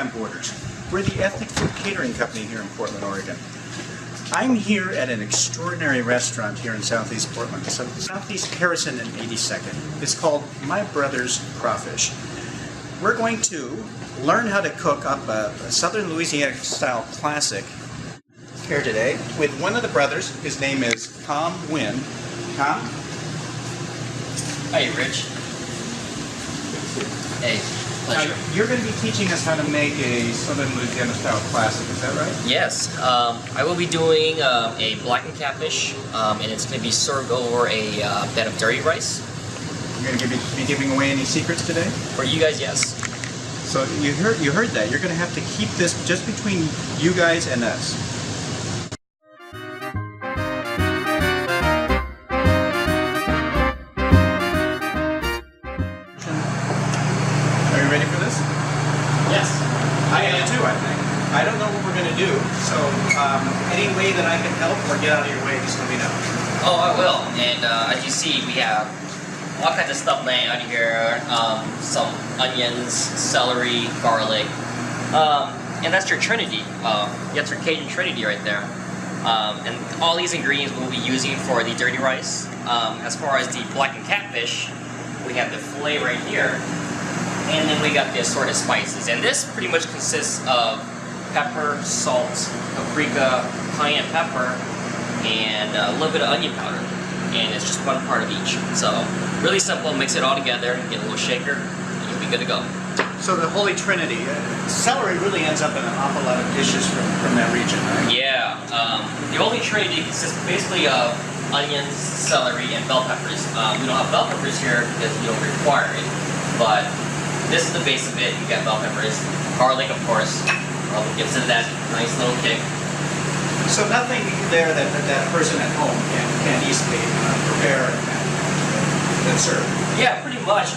Beyond Borders. We're the ethnic food catering company here in Portland, Oregon. I'm here at an extraordinary restaurant here in Southeast Portland, so Southeast Harrison and 82nd. It's called My Brother's Crawfish. We're going to learn how to cook up a Southern Louisiana style classic here today with one of the brothers. His name is Kham Nguyen. Kham? Hey, Rich. Hey, pleasure. You're going to be teaching us how to make a Southern Louisiana style classic, is that right? Yes, I will be doing a blackened catfish, and it's going to be served over a bed of dirty rice. You're going to be giving away any secrets today? For you guys, yes. So you heard that. You're going to have to keep this just between you guys and us. Are you ready for this? Yes. I am too, I think. I don't know what we're going to do, so any way that I can help or get out of your way, just let me know. Oh, I will. And as you see, we have all kinds of stuff laying out here. Some onions, celery, garlic. And that's your trinity. That's your Cajun trinity right there. And all these ingredients we'll be using for the dirty rice. As far as the blackened catfish, we have the filet right here. And then we got the assorted spices. And this pretty much consists of pepper, salt, paprika, cayenne pepper, and a little bit of onion powder. And it's just one part of each. So really simple, mix it all together, get a little shaker, and you'll be good to go. So the Holy Trinity, celery really ends up in an awful lot of dishes from that region, right? Yeah, the Holy Trinity consists basically of onions, celery, and bell peppers. We don't have bell peppers here because we don't require it, but this is the base of it. You got bell peppers, garlic, of course. Garlic gives it that nice little kick. So nothing there that a person at home can easily prepare and serve? Yeah, pretty much.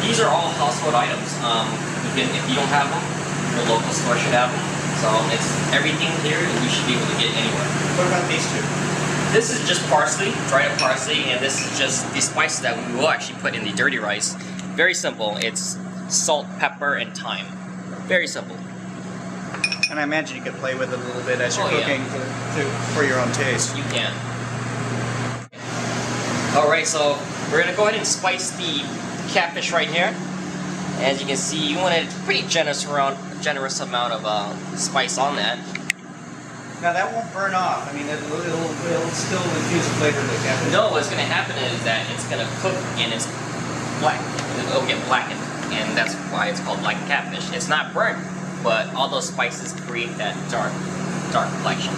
These are all household items. If you don't have them, your local store should have them. So it's everything here that you should be able to get anywhere. What about these two? This is just parsley, dried up parsley, and this is just the spices that we will actually put in the dirty rice. Very simple. It's salt, pepper, and thyme. Very simple. And I imagine you could play with it a little bit as you're cooking for your own taste. You can. Alright, so we're going to go ahead and spice the catfish right here. As you can see, you want a pretty generous amount of spice on that. Now that won't burn off. I mean, it'll still infuse the flavor of the catfish. No, what's going to happen is that it's going to cook and it's black. It'll get blackened, and that's why it's called blackened catfish. It's not burnt, but all those spices create that dark complexion.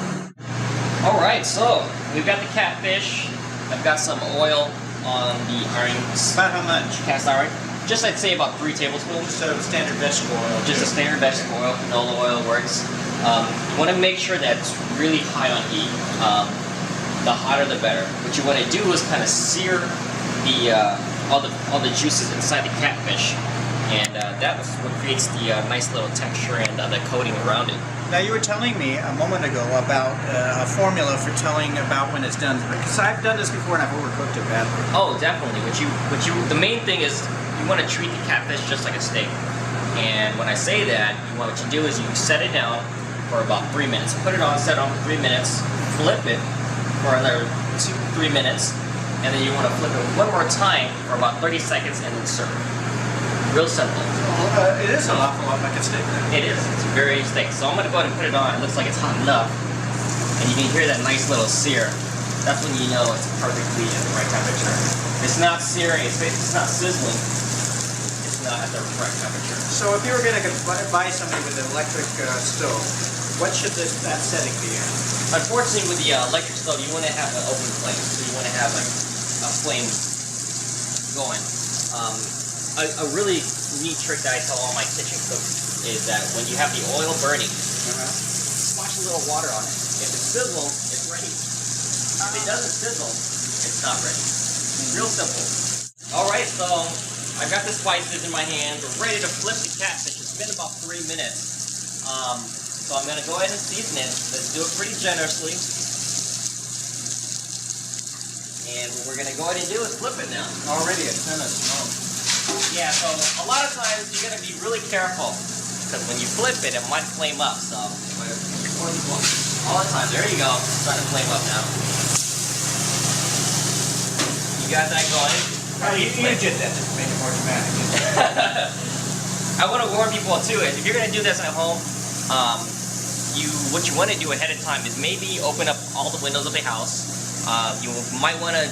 Alright, so we've got the catfish. I've got some oil on the iron. About how much? Cast iron. Just I'd say about 3 tablespoons. Just a standard vegetable oil. Just a standard vegetable oil. Canola oil works. You want to make sure that it's really high on heat. The hotter the better. What you want to do is kind of sear the all the juices inside the catfish, and that's what creates the nice little texture and the coating around it. Now you were telling me a moment ago about a formula for telling about when it's done, because I've done this before and I've overcooked it badly. Oh, definitely. The main thing is you want to treat the catfish just like a steak. And when I say that, what you do is you set it down for about 3 minutes. Put it on, set it on for 3 minutes, flip it for another 2-3 minutes, and then you want to flip it one more time for about 30 seconds and then serve. Real simple. Well, it is an awful lot like a steak then. It is. It's very steak. So I'm going to go ahead and put it on. It looks like it's hot enough. And you can hear that nice little sear. That's when you know it's perfectly at the right temperature. It's not searing. It's not sizzling. It's not at the correct temperature. So if you were going to buy somebody with an electric stove, what should that setting be in? Unfortunately, with the electric stove, you want to have an open flame. So you want to have like a flame going. A really neat trick that I tell all my kitchen cooks is that when you have the oil burning, splash a little water on it. If it sizzles, it's ready. If it doesn't sizzle, it's not ready. Real simple. Alright, so I've got the spices in my hand. We're ready to flip the catfish. It's been about 3 minutes. So I'm going to go ahead and season it. Let's do it pretty generously. And what we're going to go ahead and do is flip it now. Already a ton of smoke. Yeah, so a lot of times you got to be really careful because when you flip it, it might flame up. So all the time. There you go. It's starting to flame up now. You got that going? You did that just to make it more dramatic. I want to warn people too. If you're going to do this at home, what you want to do ahead of time is maybe open up all the windows of the house. You might want to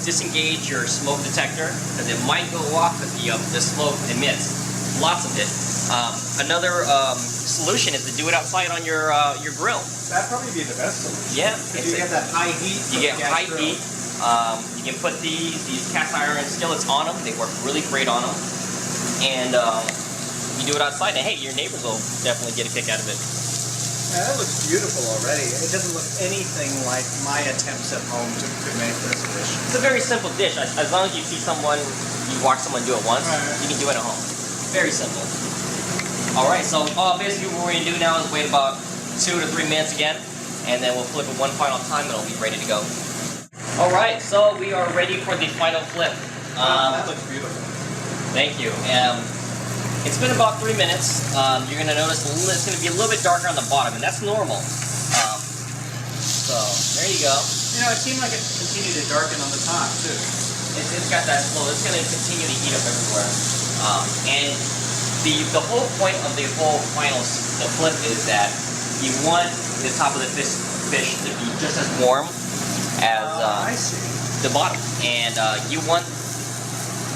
disengage your smoke detector because it might go off if the smoke emits lots of it. Another solution is to do it outside on your grill. That'd probably be the best solution. Yeah, You get that high heat. you get high heat. You can put these cast iron skillets on them. They work really great on them, and you do it outside. And hey, your neighbors will definitely get a kick out of it. Yeah, that looks beautiful already. It doesn't look anything like my attempts at home to make this dish. It's a very simple dish. As long as you see someone, you watch someone do it once, you can do it at home. Very simple. All right, so basically what we're gonna do now is wait about 2 to 3 minutes again, and then we'll flip it one final time and it'll be ready to go. All right, so we are ready for the final flip. That looks beautiful. Thank you. It's been about 3 minutes. You're going to notice it's going to be a little bit darker on the bottom, and that's normal. So, there you go. You know, it seemed like it continued to darken on the top, too. It's got that slow. It's going to continue to heat up everywhere. And the whole point of the whole the flip is that you want the top of the fish to be just as warm as I see. the bottom. And you want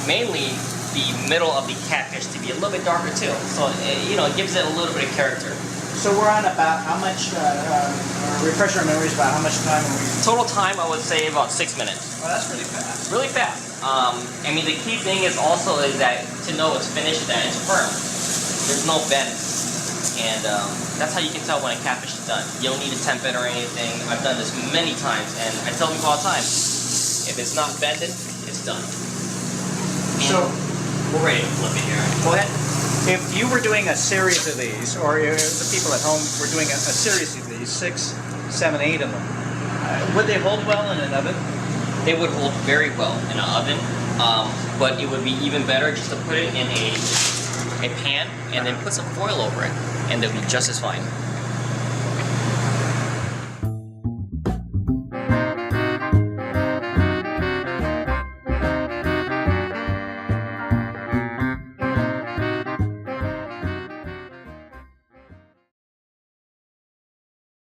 mainly the middle of the catfish to be a little bit darker too. So, it gives it a little bit of character. So we're on about how much, refresh our memories about how much time are we? Total time, I would say about 6 minutes. Well, that's really fast. Really fast. I mean, the key thing is also that to know it's finished, that it's firm. There's no bend. And that's how you can tell when a catfish is done. You don't need to temp it or anything. I've done this many times, and I tell people all the time, if it's not bended, it's done. And So, we're ready to flip it here. Go ahead. if you were doing a series of these, or if the people at home were doing a series of these, 6, 7, 8 of them, would they hold well in an oven? They would hold very well in an oven, but it would be even better just to put it in a pan and then put some foil over it, and they'll be just as fine.